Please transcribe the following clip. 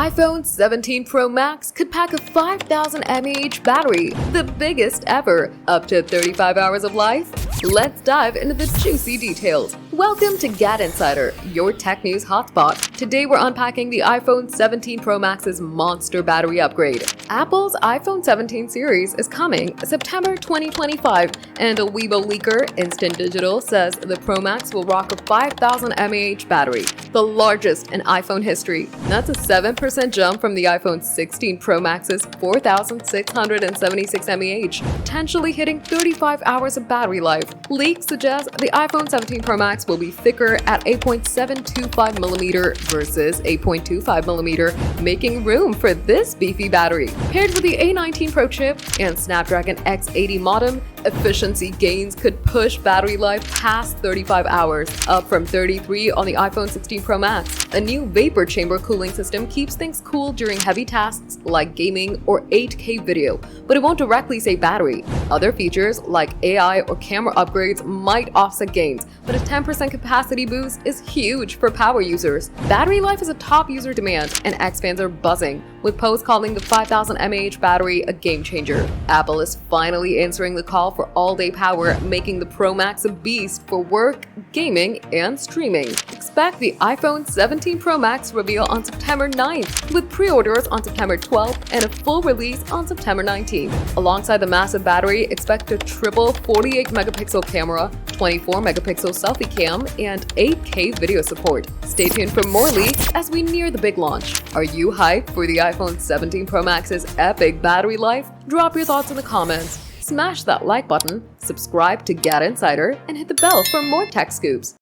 iPhone 17 Pro Max could pack a 5000 mAh battery, the biggest ever, up to 35 hours of life. Let's dive into the juicy details. Welcome to GadInsider, your tech news hotspot. Today we're unpacking the iPhone 17 Pro Max's monster battery upgrade. Apple's iPhone 17 series is coming September 2025, and a Weibo leaker, Instant Digital, says the Pro Max will rock a 5000 mAh battery, the largest in iPhone history. That's a 7% jump from the iPhone 16 Pro Max's 4676 mAh, potentially hitting 35 hours of battery life. Leaks suggest the iPhone 17 Pro Max will be thicker at 8.725mm versus 8.25mm, making room for this beefy battery. Paired with the A19 Pro chip and Snapdragon X80 modem, efficiency gains could push battery life past 35 hours, up from 33 on the iPhone 16 Pro Max. A new vapor chamber cooling system keeps things cool during heavy tasks like gaming or 8K video, but it won't directly save battery. Other features like AI or camera upgrades might offset gains, but a 10% capacity boost is huge for power users. Battery life is a top user demand, and X fans are buzzing, with posts calling the 5000 mAh battery a game changer. Apple is finally answering the call for all-day power, making the Pro Max a beast for work, gaming, and streaming. Expect the iPhone 17 Pro Max reveal on September 9th, with pre-orders on September 12th and a full release on September 19th. Alongside the massive battery, expect a triple 48-megapixel camera, 24-megapixel selfie cam, and 8K video support. Stay tuned for more leaks as we near the big launch. Are you hyped for the iPhone 17 Pro Max's epic battery life? Drop your thoughts in the comments. Smash that like button, subscribe to GadInsider, and hit the bell for more tech scoops.